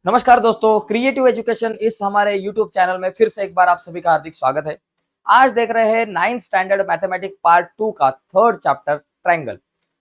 नमस्कार दोस्तों, creative education इस हमारे यूट्यूब चैनल में फिर से एक बार आप सभी का हार्दिक स्वागत है। आज देख रहे हैं 9th स्टैंडर्ड मैथमेटिक्स पार्ट 2 का थर्ड चैप्टर ट्रायंगल।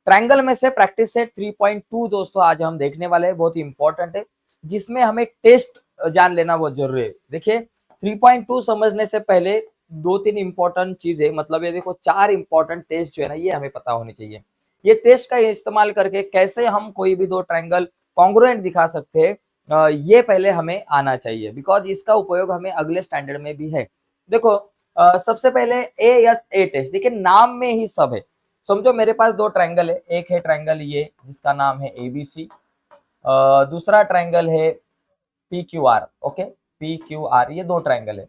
ट्रायंगल में से प्रैक्टिस सेट 3.2 दोस्तों आज हम देखने वाले हैं, बहुत ही इंपॉर्टेंट है, जिसमें हमें टेस्ट जान लेना बहुत जरूरी है। देखिए 3.2 समझने से पहले दो तीन इंपॉर्टेंट चीजें, मतलब ये देखो 4 इंपॉर्टेंट टेस्ट जो है ना, ये हमें पता होनी चाहिए। ये टेस्ट का इस्तेमाल करके कैसे हम कोई भी दो ट्रायंगल कॉन्ग्रुएंट दिखा सकते हैं, ये पहले हमें आना चाहिए, बिकॉज इसका उपयोग हमें अगले स्टैंडर्ड में भी है। देखो सबसे पहले ए टेस्ट, देखिए नाम में ही सब है। समझो मेरे पास दो ट्रायंगल है, एक है ट्रायंगल ये जिसका नाम है एबीसी, दूसरा ट्रायंगल है P Q are. Okay, P Q R, ये दो ट्रायंगल है।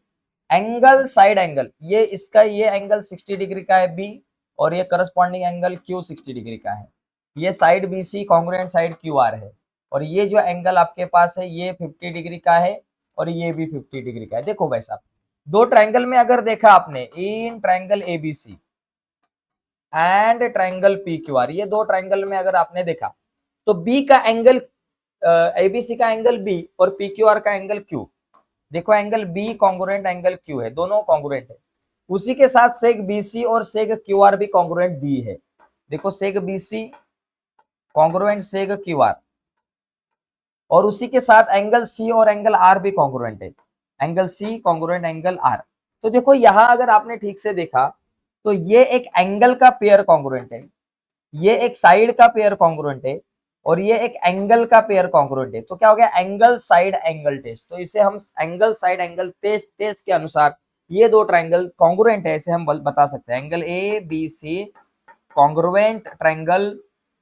एंगल साइड एंगल, ये इसका ये एंगल 60 डिग्री का है बी, और ये करस्पॉन्डिंग एंगल क्यू 60 डिग्री का है। ये side B C congruent side Q R है, और ये जो एंगल आपके पास है ये 50 डिग्री का है, और ये भी 50 डिग्री का है। देखो भाई साहब, दो ट्रायंगल में अगर देखा आपने, इन triangle ABC and triangle P Q R, ये दो ट्रायंगल में अगर आपने देखा तो बी का एंगल, एबीसी का एंगल बी और पी क्यू आर का एंगल क्यू। देखो angle B congruent angle Q है, दोनों कॉन्ग्रुएंट है। उसी के साथ सेक बीसी और सेक क्यू आर भी कॉन्ग्रुएंट दी है। देखो seg BC congruent seg Q R, और उसी के साथ एंगल सी और एंगल आर भी कॉन्ग्रुएंट है, angle C congruent angle R. तो देखो यहां अगर आपने ठीक से देखा तो ये एक एंगल का पेयर कॉन्ग्रुएंट है, ये एक साइड का पेयर कॉन्ग्रुएंट है, और ये एक एंगल का पेयर कॉन्ग्रुएंट है। तो क्या हो गया, एंगल साइड एंगल टेस्ट। तो इसे हम एंगल साइड एंगल टेस्ट के अनुसार ये दो ट्रायंगल कॉन्ग्रुएंट है, ऐसे हम बता सकते हैं। Angle A B C congruent triangle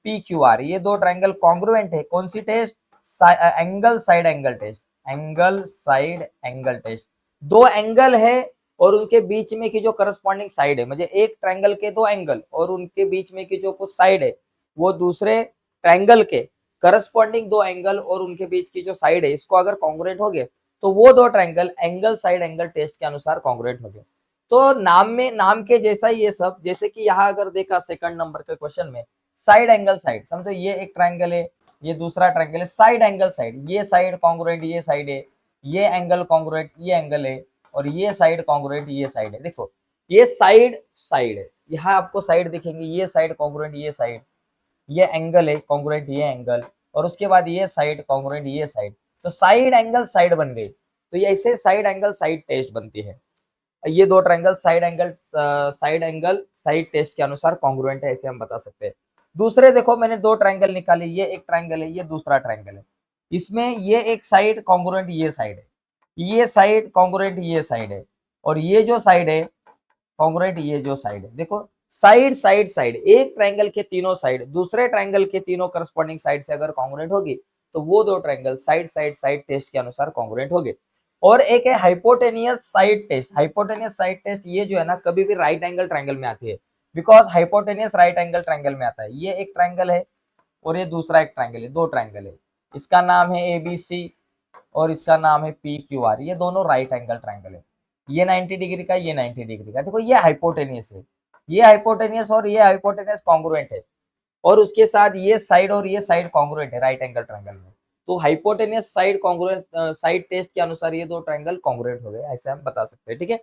P Q R, ये दो ट्रायंगल कॉन्ग्रुएंट है। कौन सी test, angle side angle test. Angle side angle test, दो एंगल है और उनके बीच में की जो करस्पॉन्डिंग साइड है, मतलब एक ट्रायंगल के दो एंगल और उनके बीच में की जो कुछ साइड है वो दूसरे ट्रायंगल के करस्पॉन्डिंग दो एंगल और उनके बीच की जो साइड है, इसको अगर कॉन्ग्रुएंट हो गए तो वो दो triangle angle side angle test के अनुसार कॉन्ग्रुएंट हो गए। तो नाम में, नाम के जैसा ही ये सब, जैसे कि यहाँ अगर देखा सेकंड नंबर के क्वेश्चन में, साइड एंगल साइड, समझो ये एक ट्रायंगल है, ये दूसरा ट्रायंगल है, साइड एंगल साइड, ये साइड कॉन्ग्रुएंट ये साइड है, ये एंगल कॉन्ग्रुएंट ये एंगल है, और ये साइड कॉन्ग्रुएंट ये साइड है। देखो ये साइड साइड है, यहाँ आपको साइड दिखेंगे, ये साइड कॉन्ग्रुएंट ये साइड, ये एंगल है कॉन्ग्रुएंट ये एंगल, और उसके बाद ये साइड कॉन्ग्रुएंट ये साइड। तो साइड एंगल साइड बन गई। तो ये ऐसे साइड एंगल साइड टेस्ट बनती है। ये दो triangle side angle side test के अनुसार कॉन्ग्रुएंट है, ऐसे हम बता सकते हैं। दूसरे देखो मैंने दो ट्रायंगल निकाले, ये एक ट्रायंगल है, ये दूसरा ट्रायंगल है। इसमें ये एक साइड कॉन्ग्रुएंट ये साइड है, ये साइड कॉन्ग्रुएंट ये साइड है, और ये जो साइड है कॉन्ग्रुएंट ये जो साइड है। देखो साइड साइड साइड, एक ट्रायंगल के तीनों साइड दूसरे ट्रायंगल के तीनों करस्पॉन्डिंग साइड से अगर कॉन्ग्रुएंट होगी तो वो दो triangle side side side test के अनुसार कॉन्ग्रुएंट होंगे। और एक है hypotenuse side test. Hypotenuse side test ये जो है ना, कभी भी राइट एंगल ट्रायंगल में आती है, because hypotenuse right angle triangle में आता है। ये एक ट्रायंगल है और ये दूसरा एक ट्रायंगल है, दो ट्रायंगल है, इसका नाम है एबीसी और इसका नाम है पी क्यू आर, ये दोनों राइट एंगल ट्रायंगल है। ये 90 डिग्री का, ये 90 डिग्री का। देखो ये हाइपोटेनियस है, ये हाइपोटेनियस और ये हाइपोटेनियस कॉन्ग्रुएंट है, और उसके साथ ये साइड और ये साइड कॉन्ग्रुएंट है राइट एंगल ट्रायंगल में। तो hypotenuse side congruent side test के अनुसार ये दो ट्रायंगल कॉन्ग्रुएंट हो गए, ऐसे हम बता सकते हैं। ठीक है,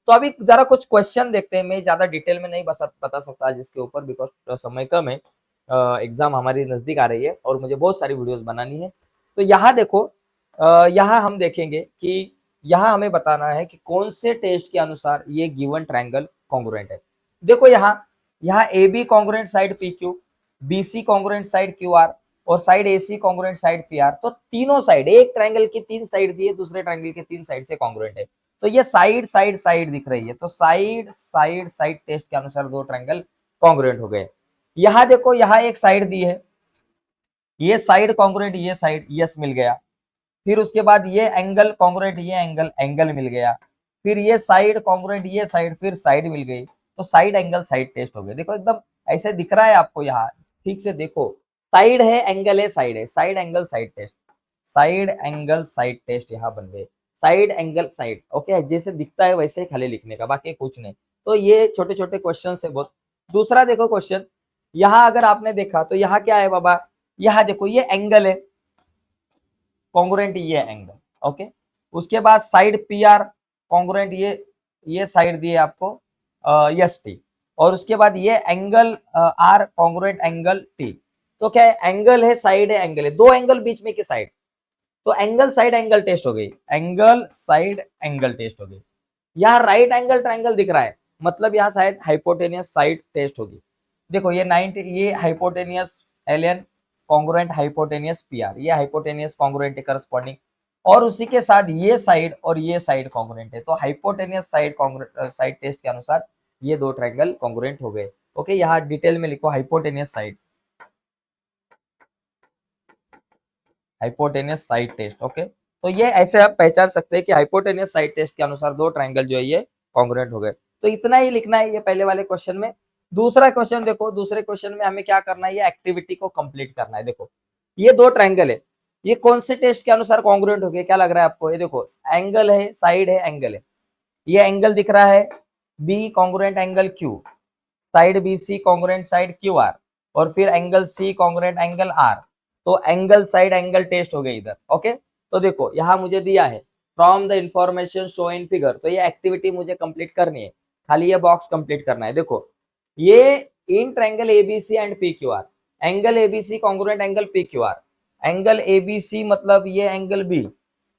तो अभी जरा कुछ क्वेश्चन देखते हैं। मैं ज्यादा डिटेल में नहीं बता सकता जिसके ऊपर, बिकॉज समय कम है, एग्जाम हमारी नजदीक आ रही है और मुझे बहुत सारी वीडियोस बनानी है। तो यहाँ देखो, यहाँ हम देखेंगे कि यहाँ हमें बताना है कि कौन से टेस्ट के अनुसार ये गिवन ट्रायंगल कॉन्ग्रुएंट है। देखो यहाँ A B congruent side P Q, B C congruent side Q R, और side A C congruent side P R. तो तीनों साइड, एक ट्रायंगल की तीन साइड दी है, दूसरे ट्रायंगल की तीन साइड से कॉन्ग्रुएंट है। तो ये साइड साइड साइड दिख रही है, तो साइड साइड साइड टेस्ट के अनुसार दो ट्रायंगल कॉन्ग्रुएंट हो गए। यहाँ देखो, यहाँ एक साइड दी है, ये साइड कॉन्ग्रुएंट ये साइड, यस मिल गया। फिर उसके बाद ये एंगल कॉन्ग्रुएंट ये एंगल, एंगल मिल गया। फिर ये साइड कॉन्ग्रुएंट ये साइड, फिर साइड मिल गई। तो साइड एंगल साइड टेस्ट हो गया। देखो एकदम ऐसे दिख रहा है आपको, यहाँ ठीक से देखो, साइड है एंगल है साइड है, side angle side test, side angle side test यहाँ बन गए। साइड एंगल साइड, ओके, जैसे दिखता है वैसे खाली लिखने का, बाकी कुछ नहीं। तो ये छोटे छोटे क्वेश्चन है बहुत। दूसरा देखो क्वेश्चन, यहाँ अगर आपने देखा तो यहाँ क्या है बाबा, यहाँ देखो ये एंगल है कॉन्ग्रुएंट ये एंगल, ओके। उसके बाद साइड पी आर कॉन्ग्रुएंट ये साइड दिए आपको एस टी, और उसके बाद ये angle R congruent angle T. तो क्या है, एंगल है, साइड है, एंगल है, दो एंगल बीच में की साइड, तो एंगल साइड एंगल टेस्ट हो गई, एंगल साइड एंगल टेस्ट हो गई। यहाँ राइट एंगल ट्रायंगल दिख रहा है, मतलब यहाँ साइड हाइपोटेनियस साइड टेस्ट होगी। देखो ये 90, ये hypotenuse L N congruent hypotenuse P R, ये हाइपोटेनियस कॉन्ग्रुएंट करस्पॉन्डिंग, और उसी के साथ ये साइड और ये साइड कॉन्ग्रुएंट है, तो हाइपोटेनियस साइड साइड टेस्ट के अनुसार ये दो ट्रायंगल कॉन्ग्रुएंट हो गए। ओके, यहाँ डिटेल में लिखो hypotenuse side, hypotenuse side test. Okay, तो ये ऐसे आप पहचान सकते हैं कि हाइपोटेनियस साइड टेस्ट के अनुसार दो ट्रायंगल जो है ये कॉन्ग्रुएंट हो गए। तो इतना ही लिखना है ये पहले वाले क्वेश्चन में। दूसरा क्वेश्चन देखो, दूसरे क्वेश्चन में हमें क्या करना है, ये एक्टिविटी को कंप्लीट करना है। देखो ये दो ट्रायंगल है, ये कौन से टेस्ट के अनुसार कॉन्ग्रुएंट हो गए, क्या लग रहा है आपको? ये देखो एंगल है, साइड है, एंगल है। ये एंगल दिख रहा है B congruent angle Q, side B C congruent side Q R, और फिर angle C congruent angle R. तो एंगल साइड एंगल टेस्ट हो गए इधर। ओके, तो देखो यहाँ मुझे दिया है from the information show in figure, तो ये एक्टिविटी मुझे कंप्लीट करनी है, खाली ये बॉक्स कंप्लीट करना है। देखो ये in triangle ABC and P Q R, angle ABC congruent angle P Q R, angle ABC मतलब ये angle B,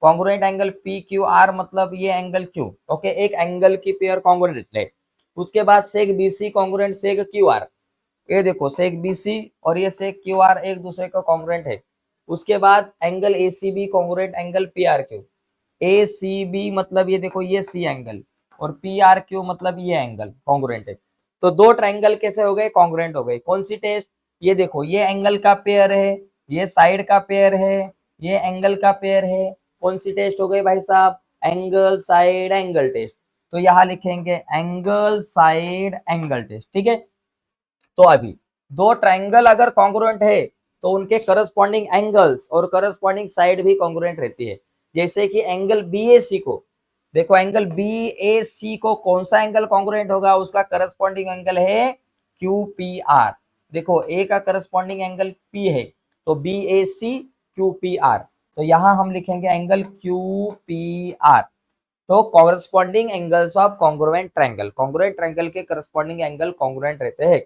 congruent angle P Q R मतलब ये एंगल क्यू। ओके, एक एंगल की पेयर कॉन्ग्रुएंट है। उसके बाद seg BC congruent seg Q R, ये देखो सेक बीसी और ये सेक क्यू आर एक दूसरे का कॉन्ग्रुएंट है। उसके बाद angle ACB congruent angle P R Q, A C B मतलब ये देखो ये सी एंगल, और पी आर क्यू मतलब ये एंगल कॉन्ग्रुएंट है। तो दो ट्रायंगल कैसे हो गए, कॉन्ग्रुएंट हो गए। कौन सी टेस्ट? ये देखो ये एंगल का पेयर है, ये साइड का पेयर है, ये एंगल का पेयर है। कौन सी टेस्ट हो गई भाई साहब? Angle side angle test. तो यहाँ लिखेंगे एंगल साइड एंगल टेस्ट, ठीक है। तो अभी दो ट्रायंगल अगर कॉन्ग्रुएंट है तो उनके करस्पॉन्डिंग एंगल्स और करस्पॉन्डिंग साइड भी कॉन्ग्रुएंट रहती है। जैसे कि एंगल बीएसी को देखो, एंगल बीएसी को कौन सा एंगल कॉन्ग्रुएंट होगा? उसका करस्पॉन्डिंग एंगल है क्यूपीआर। देखो ए का करस्पॉन्डिंग एंगल पी है, तो बीएसी क्यूपीआर, तो यहां हम लिखेंगे एंगल क्यूपीआर। तो corresponding angles of congruent triangle, congruent triangle के करस्पॉन्डिंग एंगल कॉन्ग्रुएंट रहते हैं।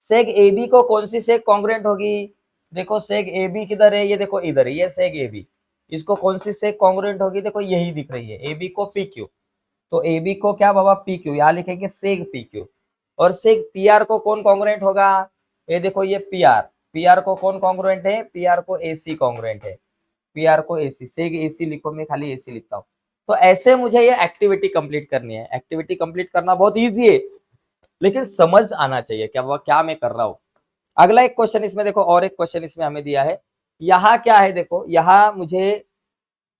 सेग ए बी को कौन सी सेग कॉन्ग्रुएंट होगी? देखो सेग ए बी किधर है? ये देखो इधर है, ये सेग ए बी। इसको कौन सी सेग कॉन्ग्रुएंट होगी? देखो यही दिख रही है, ए बी को पी क्यू। तो ए बी को क्या बाबा? पी क्यू, यहाँ लिखेंगे सेग पी क्यू। और सेग पी आर को कौन कॉन्ग्रुएंट होगा? ये देखो ये पी आर, पी आर को कौन कॉन्ग्रुएंट है? पी आर को ए सी कॉन्ग्रुएंट है, पी आर को ए सी, सेग ए सी लिखो, मैं खाली ए सी लिखता हूँ। तो ऐसे मुझे ये एक्टिविटी कंप्लीट करनी है। एक्टिविटी कंप्लीट करना बहुत इजी है, लेकिन समझ आना चाहिए क्या वो क्या मैं कर रहा हूं। अगला एक क्वेश्चन इसमें देखो, और एक क्वेश्चन इसमें हमें दिया है। यहाँ क्या है देखो, यहाँ मुझे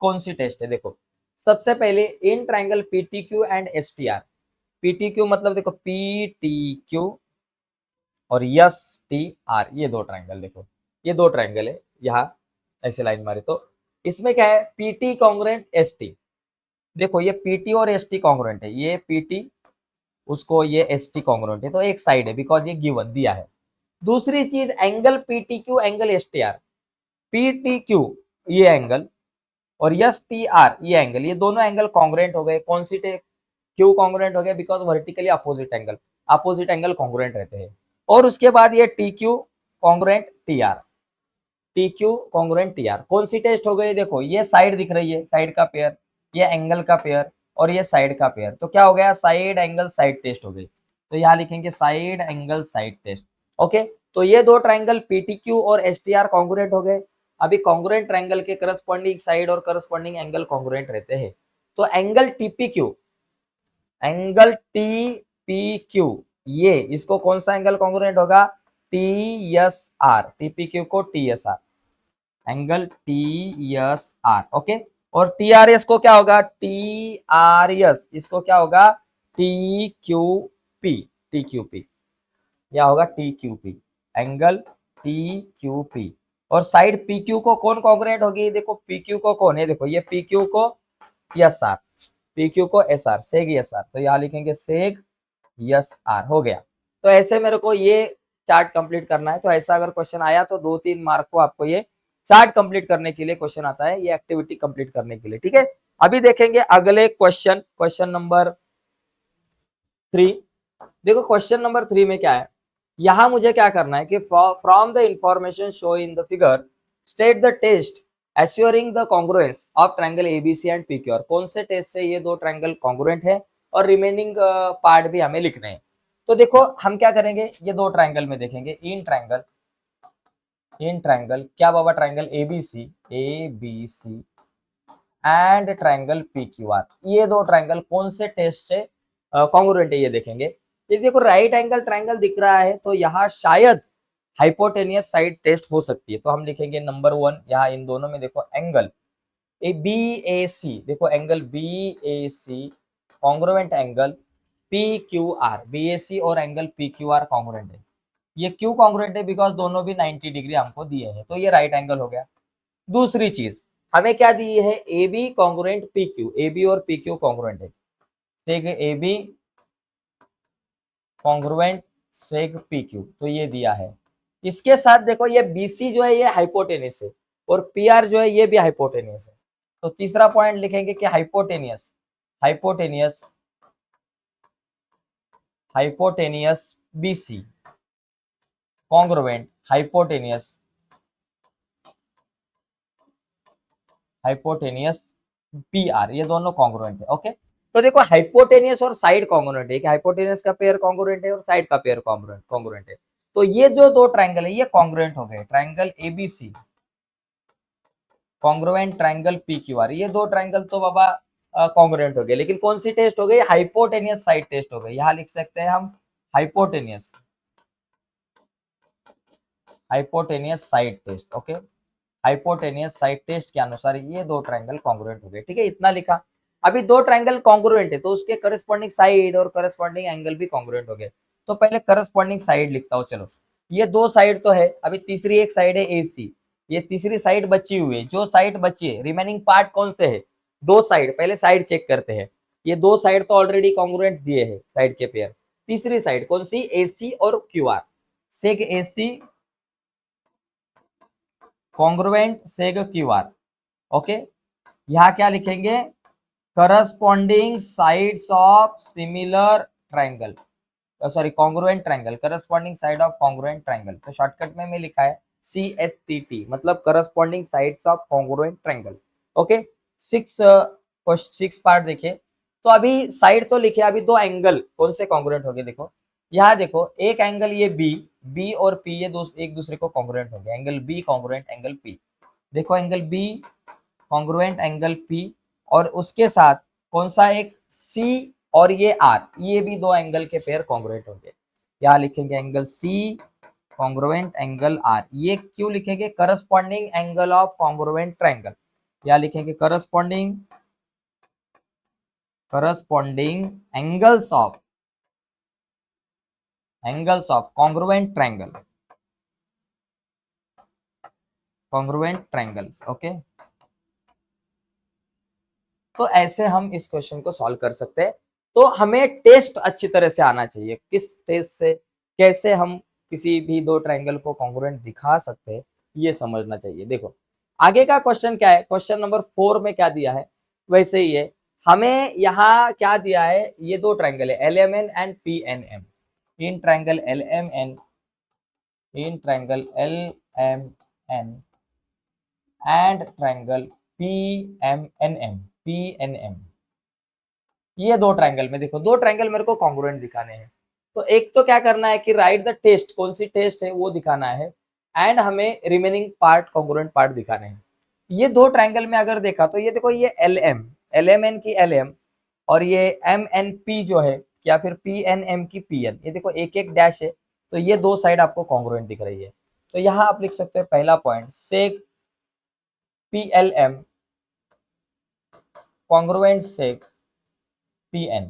कौन सी टेस्ट है? देखो सबसे पहले इन ट्रायंगल पीटीक्यू एंड एसटीआर, पीटीक्यू मतलब देखो पीटीक्यू और एस टी आर, ये दो ट्रायंगल, देखो ये दो ट्रायंगल है। यहाँ ऐसे लाइन मारे तो इसमें क्या है? PT congruent ST. देखो ये पीटी और एसटी कॉन्ग्रुएंट है, ये पीटी उसको ये एसटी कॉन्ग्रुएंट है, तो एक साइड है बिकॉज ये गिवन दिया है। दूसरी चीज एंगल पीटीक्यू एंगल एसटीआर, पीटीक्यू ये एंगल और एसटीआर ये एंगल, ये दोनों एंगल कॉन्ग्रुएंट हो गए। कौन सी क्यों कॉन्ग्रुएंट हो गया? Because vertically opposite angle congruent रहते हैं। और उसके बाद ये T Q congruent T R, T Q congruent T R, कौन सी टेस्ट हो गई? देखो ये साइड दिख रही है, साइड का पेयर, ये एंगल का पेयर और ये साइड का पेयर, तो क्या हो गया? साइड एंगल साइड टेस्ट हो गई। तो यहाँ लिखेंगे side angle side test. Okay, तो ये दो ट्रायंगल पीटीक्यू और एसटीआर कॉन्ग्रुएंट हो गए। अभी कॉन्ग्रुएंट ट्रायंगल के करस्पॉन्डिंग साइड और करस्पॉन्डिंग एंगल कॉन्ग्रुएंट रहते हैं। तो एंगल टीपीक्यू, एंगल टीपीक्यू, ये इसको कौन सा एंगल कॉन्ग्रुएंट होगा? टीएसआर, टीपीक्यू को टीएसआर, एंगल टीएसआर। ओके, और टीआरएस को क्या होगा? टीआरएस, इसको क्या होगा? टीक्यूपी, टीक्यूपी, क्या होगा? टीक्यूपी, एंगल टीक्यूपी। और साइड पीक्यू को कौन कॉन्ग्रुएंट होगी? देखो पीक्यू को कौन है? देखो ये पीक्यू को एसआर, पीक्यू को एसआर, सेग एसआर, तो यहाँ लिखेंगे सेग एसआर। हो गया। तो ऐसे मेरे को ये चार्ट कंप्लीट करना है। तो ऐसा अगर क्वेश्चन आया तो 2-3 मार्क को आपको ये चार्ट कंप्लीट करने के लिए क्वेश्चन आता है, ये एक्टिविटी कंप्लीट करने के लिए, ठीक है। अभी देखेंगे अगले क्वेश्चन, क्वेश्चन नंबर 3। देखो क्वेश्चन नंबर 3 में क्या है, यहां मुझे क्या करना है कि from the information show in the figure state the test assuring the congruence of triangle ABC and PQR. कौन से टेस्ट से ये दो ट्रायंगल कॉन्ग्रुएंट है और रिमेनिंग पार्ट भी हमें लिखने हैं। तो देखो हम क्या करेंगे, ये दो ट्रायंगल में देखेंगे, इन ट्रायंगल क्या बाबा, triangle ABC and triangle PQR, ये दो ट्रायंगल कौन से टेस्ट से कॉन्ग्रुएंट है ये देखेंगे। ये देखो राइट एंगल ट्रायंगल दिख रहा है, तो यहाँ शायद हाइपोटेनियस साइड टेस्ट हो सकती है। तो हम लिखेंगे नंबर 1, यहाँ इन दोनों में देखो एंगल बी ए सी, देखो angle B A C congruent angle P Q R, B A C और angle P Q R congruent है। ये क्यों कॉन्ग्रुएंट है, बिकॉज दोनों भी 90 डिग्री हमको दिए हैं, तो ये राइट एंगल हो गया। दूसरी चीज हमें क्या दी है, A B congruent P Q, A B और पी क्यू कॉन्ग्रुएंट है, seg A B congruent seg P Q, तो ये दिया है। इसके साथ देखो ये बीसी जो है ये हाइपोटेनियस है और पी आर जो है ये भी हाइपोटेनियस है। तो तीसरा पॉइंट लिखेंगे कि hypotenuse hypotenuse hypotenuse BC congruent hypotenuse P R, ये दोनों कॉन्ग्रुएंट है। ओके, तो देखो हाइपोटेनियस और साइड कॉन्ग्रुएंट है, हाइपोटेनियस का पेयर कॉन्ग्रुएंट है और साइड का पेयर कॉन्ग्रुएंट है। तो ये जो दो ट्रायंगल है ये कॉन्ग्रुएंट हो गए, triangle ABC congruent triangle PQR, ये दो ट्रायंगल तो बाबा कॉन्ग्रुएंट हो गए, लेकिन कौन सी टेस्ट हो गई, हाइपोटेनियस साइड टेस्ट हो गई। यहां लिख सकते हैं हम hypotenuse side test. Okay, hypotenuse side test के अनुसार ये दो ट्रायंगल कॉन्ग्रुएंट हो गए, ठीक है, इतना लिखा। अभी दो ट्रायंगल कॉन्ग्रुएंट है तो उसके करस्पॉन्डिंग साइड और करस्पॉन्डिंग एंगल भी कॉन्ग्रुएंट हो गए। तो पहले करस्पॉन्डिंग साइड लिखता हूं, चलो। ये दो साइड तो है, अभी तीसरी एक साइड है एसी, ये तीसरी साइड बची हुई है। जो साइड बची है, रिमेनिंग पार्ट कौन से है, दो साइड, पहले साइड चेक करते हैं। ये दो साइड तो ऑलरेडी कॉन्ग्रुएंट दिए हैं, साइड के पेयर। तीसरी साइड कौन सी, एसी और QR, seg AC congruent seg QR. Okay, यहाँ क्या लिखेंगे, corresponding sides of similar triangle, sorry congruent triangle, corresponding side of congruent triangle. तो शॉर्टकट में लिखा है CSCT, मतलब corresponding sides of congruent triangle. Okay, 6 part देखिए। तो अभी साइड तो लिखे, अभी दो एंगल कौन से कॉन्ग्रुएंट हो गए, देखो यहाँ देखो, एक एंगल ये बी और पी, ये एक दूसरे को कॉन्ग्रुएंट हो गए, angle B congruent angle P. देखो angle B congruent angle P, और उसके साथ कौन सा एक सी और ये आर, ये भी दो एंगल के पेयर कॉन्ग्रुएंट होंगे। यहाँ लिखेंगे angle C congruent angle R. ये क्यों लिखेंगे, corresponding angle of congruent triangle. यहाँ लिखेंगे corresponding angles of congruent triangles. Okay, तो ऐसे हम इस क्वेश्चन को सॉल्व कर सकते हैं। तो हमें टेस्ट अच्छी तरह से आना चाहिए, किस टेस्ट से कैसे हम किसी भी दो ट्रायंगल को कॉन्ग्रुएंट दिखा सकते हैं, ये समझना चाहिए। देखो आगे का क्वेश्चन क्या है, क्वेश्चन नंबर 4 में क्या दिया है वैसे ही है। हमें यहाँ क्या दिया है, ये दो ट्रायंगल है LMN and PNM, in triangle LMN and triangle PNM, ये दो ट्रायंगल में देखो, दो ट्रायंगल मेरे को कॉन्ग्रुएंट दिखाने हैं। तो एक तो क्या करना है कि राइट द टेस्ट, कौन सी टेस्ट है वो दिखाना है, एंड हमें रिमेनिंग पार्ट कॉन्ग्रुएंट पार्ट दिखाने हैं। ये दो ट्रायंगल में अगर देखा तो ये देखो, ये LMN की LM और ये MNP जो है, या फिर PNM की PN, ये देखो एक एक डैश है, तो ये दो साइड आपको कॉन्ग्रुएंट दिख रही है। तो यहाँ आप लिख सकते हैं पहला पॉइंट, सेक PLM कॉन्ग्रुएंट सेक PN।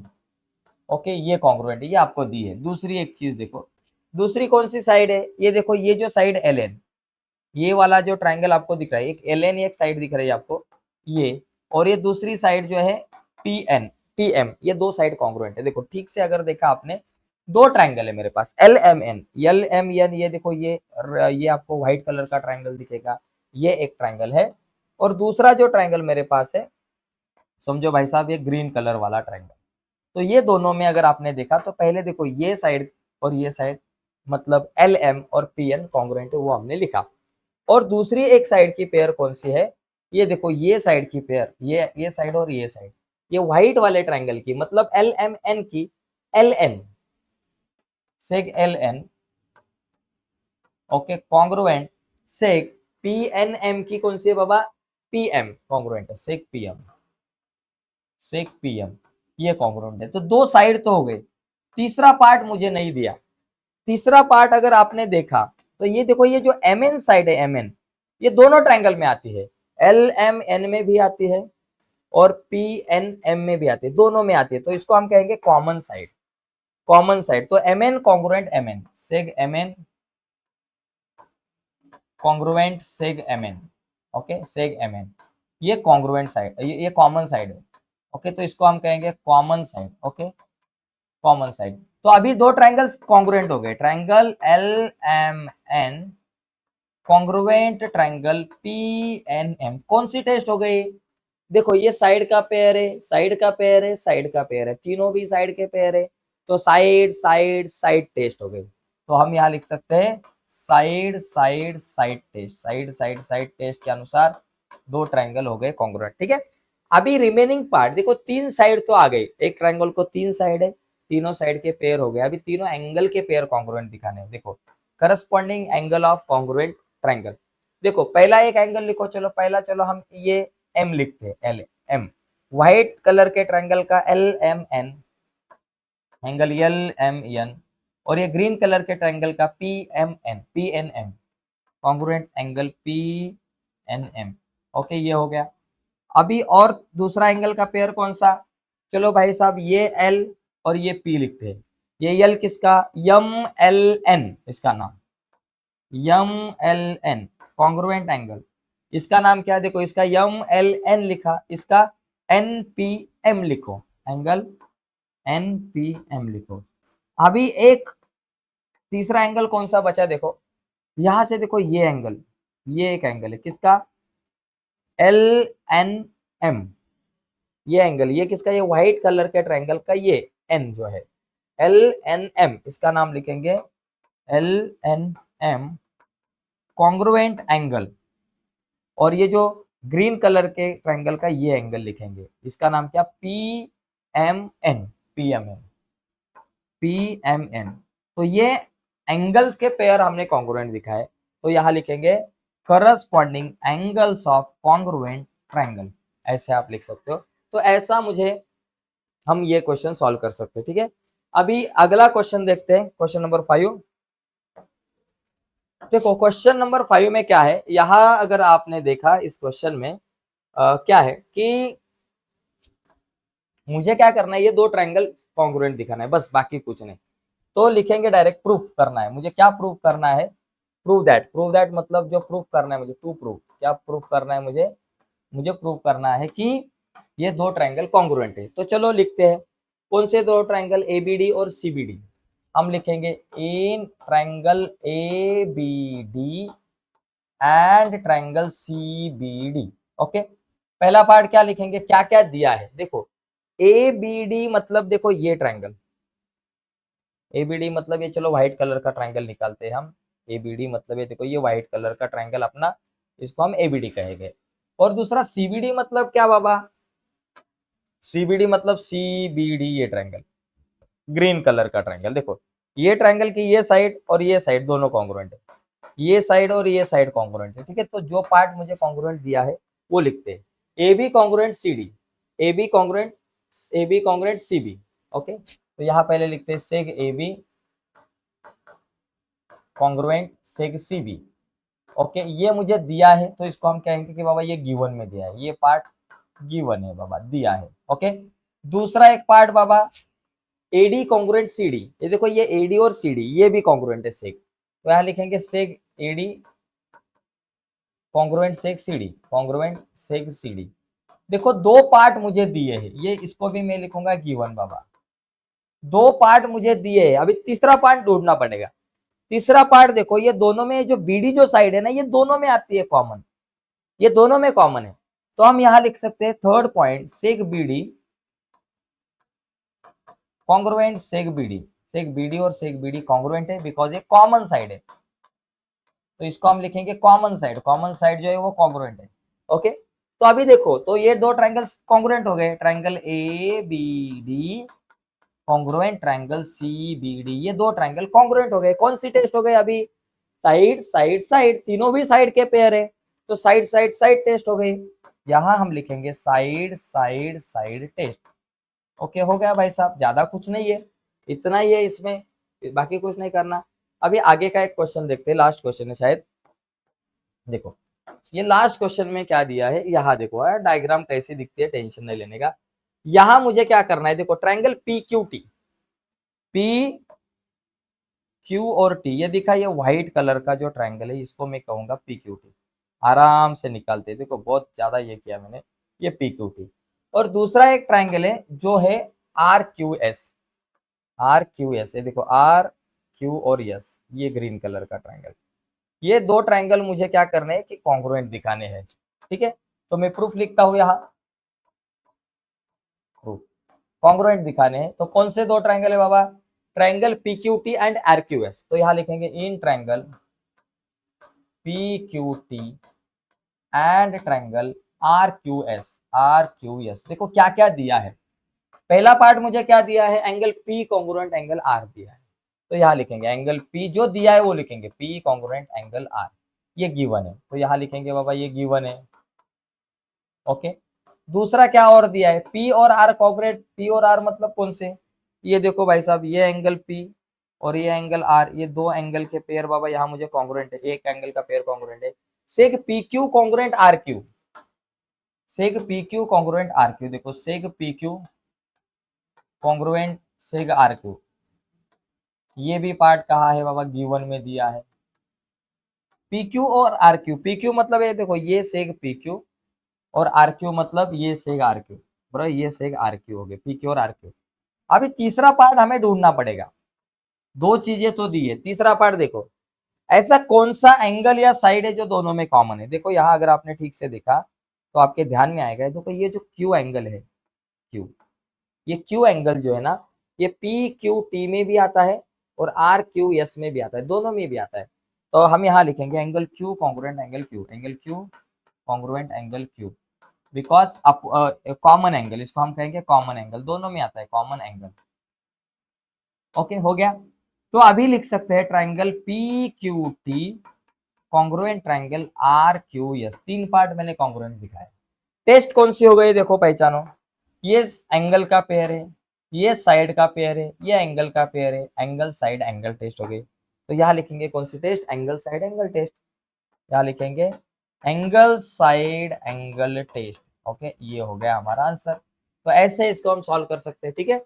ओके, ये कॉन्ग्रुएंट है, ये आपको दी है। दूसरी एक चीज देखो, दूसरी कौन सी साइड है, ये देखो, ये जो साइड LN, ये वाला जो ट्रायंगल आपको दिख रहा है, एक LN एक साइड दिख रही है आपको ये, और ये दूसरी साइड जो है PM, ये दो साइड कॉन्ग्रुएंट है। देखो ठीक से अगर देखा आपने, दो ट्रायंगल है मेरे पास LMN, ये देखो, ये आपको व्हाइट कलर का ट्रायंगल दिखेगा, ये एक ट्रायंगल है, और दूसरा जो ट्रायंगल मेरे पास है, समझो भाई साहब ये ग्रीन कलर वाला ट्रायंगल। तो ये दोनों में अगर आपने देखा तो पहले देखो ये साइड और ये साइड मतलब एल एम और पी एन कॉन्ग्रुएंट है, वो हमने लिखा। और दूसरी एक साइड की पेयर कौन सी है, ये देखो ये साइड की पेयर, ये साइड और ये साइड, ये व्हाइट वाले ट्रायंगल की मतलब एल एम एन की L N seg L N, okay, congruent seg P N M की कौन सी है बाबा, पी एम कॉन्ग्रुएंट है, seg P M, seg PM, ये कॉन्ग्रुएंट है। तो दो साइड तो हो गए, तीसरा पार्ट मुझे नहीं दिया। तीसरा पार्ट अगर आपने देखा तो ये देखो, ये जो एम एन साइड है, एम एन, ये दोनों ट्रायंगल में आती है, एल एम एन में भी आती है और पी एन एम में भी आती है, दोनों में आती है। तो इसको हम कहेंगे कॉमन साइड, कॉमन साइड। तो M N congruent M N, seg M N congruent seg M N, okay, seg M N, ये कॉन्ग्रुएंट साइड, ये कॉमन साइड है, ओके। तो इसको हम कहेंगे common side, okay, common side. तो अभी दो ट्रायंगल्स कॉन्ग्रुएंट हो गए, triangle L M N congruent triangle P N M. कौन सी टेस्ट हो गई, देखो ये साइड का पेयर है, साइड का पेयर है, साइड का पेयर है, तीनों भी साइड के पेयर है, तो साइड साइड साइड टेस्ट हो गई। तो हम यहाँ लिख सकते हैं side side side test, side side side test के अनुसार दो ट्रायंगल हो गए कॉन्ग्रुएंट, ठीक है। अभी रिमेनिंग पार्ट देखो, तीन साइड तो आ गई, एक ट्रायंगल को तीन साइड है, तीनों साइड के पेयर हो गए। अभी तीनों एंगल के पेयर कॉन्ग्रुएंट दिखाने हैं। देखो corresponding angle of congruent triangle, देखो पहला एक एंगल लिखो, चलो पहला, चलो हम ये एम लिखते हैं, एल एम, व्हाइट कलर के ट्रायंगल का L M N, angle L M N, और ये ग्रीन कलर के ट्रायंगल का P M N, P N M, congruent angle P N M, okay, ये हो गया। अभी और दूसरा एंगल का पेयर कौन सा, चलो भाई साहब ये एल और ये पी लिखते हैं। ये एल किसका, यम एल एन, इसका नाम M L N, congruent angle, इसका नाम क्या है, देखो इसका यम एल एन लिखा, इसका एन पी एम लिखो, एंगल एन पी एम लिखो। अभी एक तीसरा एंगल कौन सा बचा, देखो यहां से, देखो ये एंगल, ये एक एंगल है किसका, एल एन एम, ये एंगल, ये किसका, ये व्हाइट कलर के ट्रायंगल का ये एन जो है, एल एन एम, इसका नाम लिखेंगे L N M congruent angle. और ये जो ग्रीन कलर के ट्रायंगल का ये एंगल लिखेंगे, इसका नाम क्या, P M N, P M N, P M N. तो ये एंगल्स के पेयर हमने कॉन्ग्रुएंट दिखाए, तो यहां लिखेंगे corresponding angles of congruent triangle, ऐसे आप लिख सकते हो। तो ऐसा मुझे हम ये क्वेश्चन सॉल्व कर सकते हैं, ठीक है। अभी अगला क्वेश्चन देखते हैं, क्वेश्चन नंबर 5। देखो क्वेश्चन नंबर 5 में क्या है, यहां अगर आपने देखा इस क्वेश्चन में क्या है कि मुझे क्या करना है, ये दो ट्रायंगल कॉन्ग्रुएंट दिखाना है, बस बाकी कुछ नहीं। तो लिखेंगे डायरेक्ट प्रूफ करना है, मुझे क्या प्रूफ करना है, प्रूव दैट, प्रूव दैट मतलब जो प्रूफ करना है मुझे, टू प्रूफ, क्या प्रूफ करना है मुझे, मुझे प्रूफ करना है कि ये दो ट्रायंगल कॉन्ग्रुएंट है। तो चलो लिखते हैं, कौन से दो ट्रायंगल, एबीडी और सीबीडी। हम लिखेंगे in triangle ABD and triangle CBD, okay. पहला पार्ट क्या लिखेंगे, क्या क्या दिया है, देखो एबीडी मतलब देखो ये ट्रायंगल, एबीडी मतलब ये, चलो व्हाइट कलर का ट्रायंगल निकालते हैं हम, एबीडी मतलब ये देखो ये व्हाइट कलर का ट्रायंगल अपना, इसको हम एबीडी कहेंगे। और दूसरा सीबीडी मतलब क्या बाबा, सीबीडी मतलब सीबीडी, ये ट्रायंगल ग्रीन कलर का ट्रायंगल, देखो ये ट्रायंगल की ये साइड और ये साइड दोनों कॉन्ग्रुएंट है, ये साइड और ये साइड कॉन्ग्रुएंट है, ठीक है। तो जो पार्ट मुझे कॉन्ग्रुएंट दिया है वो लिखते हैं, A B congruent C D, A B congruent, A B congruent C B, okay. तो यहाँ पहले लिखते हैं seg A B congruent seg C B, okay. ये मुझे दिया है तो इसको हम कहेंगे कि बाबा ये गिवन में दिया है, ये पार्ट गिवन है बाबा, दिया है, ओके। दूसरा एक पार्ट बाबा एडी कॉन्ग्रुएंट सीडी, ये देखो ये एडी और सीडी ये भी कॉन्ग्रुएंट है सेग, तो यहाँ लिखेंगे seg AD congruent seg CD, congruent seg CD. देखो दो पार्ट मुझे दिए हैं, ये इसको भी मैं लिखूंगा गिवन बाबा, दो पार्ट मुझे दिए हैं, अभी तीसरा पार्ट ढूंढना पड़ेगा। तीसरा पार्ट देखो, ये दोनों में जो बीडी जो साइड है ना, ये दोनों में आती है कॉमन, ये दोनों में कॉमन है। तो हम यहां लिख सकते हैं थर्ड पॉइंट सेक बीडी कॉन्ग्रुएंट, सेक बीडी और सेक बीडी कॉन्ग्रुएंट है बिकॉज ये कॉमन साइड है। तो इसको हम लिखेंगे कॉमन साइड जो है वो कॉन्ग्रुएंट है। ओके, तो अभी देखो, तो ये दो ट्रायंगल्स कॉन्ग्रुएंट हो गए, triangle A B D congruent, triangle C B D, ये दो ट्रायंगल कॉन्ग्रुएंट हो गए। कौन सी टेस्ट हो गई अभी? साइड साइड साइड, तीनों भी साइड के पेयर है, तो साइड साइड साइड टेस्ट हो गई। यहां हम लिखेंगे side side side test. Okay, हो गया भाई साहब, ज्यादा कुछ नहीं है, इतना ही है इसमें, बाकी कुछ नहीं करना। अभी आगे का एक क्वेश्चन देखते हैं, लास्ट क्वेश्चन है शायद। देखो ये लास्ट क्वेश्चन में क्या दिया है, यहाँ देखो यार डायग्राम कैसी दिखती है, टेंशन नहीं लेने का। यहाँ मुझे क्या करना है, देखो triangle P Q T, P Q और टी, ये दिखा, ये व्हाइट कलर का जो ट्रायंगल है इसको मैं कहूंगा पी क्यू टी। आराम से निकालते हैं, देखो बहुत ज्यादा ये किया मैंने, ये पी क्यू टी। और दूसरा एक ट्रायंगल है जो है आर क्यू एस, ये देखो आर क्यू और एस, ये ग्रीन कलर का ट्रायंगल। ये दो ट्रायंगल मुझे क्या करने हैं कि कॉन्ग्रुएंट दिखाने हैं। ठीक है, तो मैं प्रूफ लिखता हूं यहाँ, प्रूफ कॉन्ग्रुएंट दिखाने हैं। तो कौन से दो ट्रायंगल है बाबा? Triangle P Q T and R Q S. तो यहाँ लिखेंगे in triangle P Q T and triangle R Q S. देखो क्या क्या दिया है, पहला पार्ट मुझे क्या दिया है, angle P congruent angle R दिया है। तो यहाँ लिखेंगे एंगल पी जो दिया है वो लिखेंगे पी कॉन्ग्रुएंट एंगल आर, ये गिवन है, तो यहाँ लिखेंगे बाबा ये गिवन है। ओके, दूसरा क्या और दिया है, पी और आर कॉन्ग्रुएंट, पी और आर मतलब कौन से, ये देखो भाई साहब, ये एंगल पी और ये एंगल आर, ये दो एंगल के पेयर बाबा यहाँ मुझे कॉन्ग्रुएंट है, एक एंगल का पेयर कॉन्ग्रुएंट है। Seg P Q congruent R Q, seg P Q congruent R Q, देखो seg P Q congruent seg R Q, ये भी पार्ट कहा है बाबा, गिवन में दिया है। पी क्यू और आर क्यू, पी क्यू मतलब ये देखो ये सेक पी क्यू और आर क्यू मतलब ये सेक आर क्यू, बराबर, ये सेक आर क्यू हो गए, पी क्यू और आर क्यू। अभी तीसरा पार्ट हमें ढूंढना पड़ेगा, दो चीजें तो दी है, तीसरा पार्ट देखो ऐसा कौन सा एंगल या साइड है जो दोनों में कॉमन है। देखो यहाँ अगर आपने ठीक से देखा तो आपके ध्यान में आएगा, देखो ये जो क्यू एंगल है, क्यू, ये क्यू एंगल जो है ना, ये पी क्यू टी में भी आता है और आर क्यू एस में भी आता है, दोनों में भी आता है। तो हम यहाँ लिखेंगे angle Q congruent angle Q, angle Q congruent angle Q, because common angle, इसको हम कहेंगे कॉमन एंगल, दोनों में आता है कॉमन एंगल। ओके, हो गया। तो अभी लिख सकते हैं triangle P Q T congruent triangle R Q S, तीन पार्ट मैंने कॉन्ग्रुएंट दिखाया। टेस्ट कौन सी हो गई, देखो पहचानो, ये एंगल का पेयर है, ये साइड का पेयर है, ये एंगल का पेयर है, एंगल साइड एंगल टेस्ट हो गई। तो यहाँ लिखेंगे कौन सी test, angle side angle test, यहाँ लिखेंगे angle side angle test. Okay, ये हो गया हमारा आंसर। तो ऐसे इसको हम सॉल्व कर सकते हैं। ठीक है,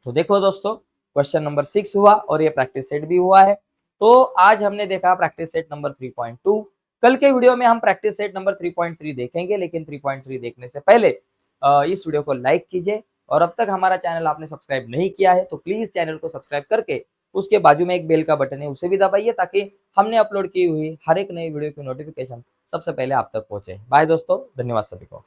तो देखो दोस्तों, क्वेश्चन नंबर 6 हुआ और ये प्रैक्टिस सेट भी हुआ है। तो आज हमने देखा प्रैक्टिस सेट नंबर 3.2। कल के वीडियो में हम प्रैक्टिस सेट नंबर 3.3 देखेंगे, लेकिन 3.3 देखने से पहले इस वीडियो को लाइक कीजिए, और अब तक हमारा चैनल आपने सब्सक्राइब नहीं किया है तो प्लीज चैनल को सब्सक्राइब करके उसके बाजू में एक बेल का बटन है उसे भी दबाइए, ताकि हमने अपलोड की हुई हर एक नई वीडियो की नोटिफिकेशन सबसे पहले आप तक पहुंचे। बाय दोस्तों, धन्यवाद सभी को।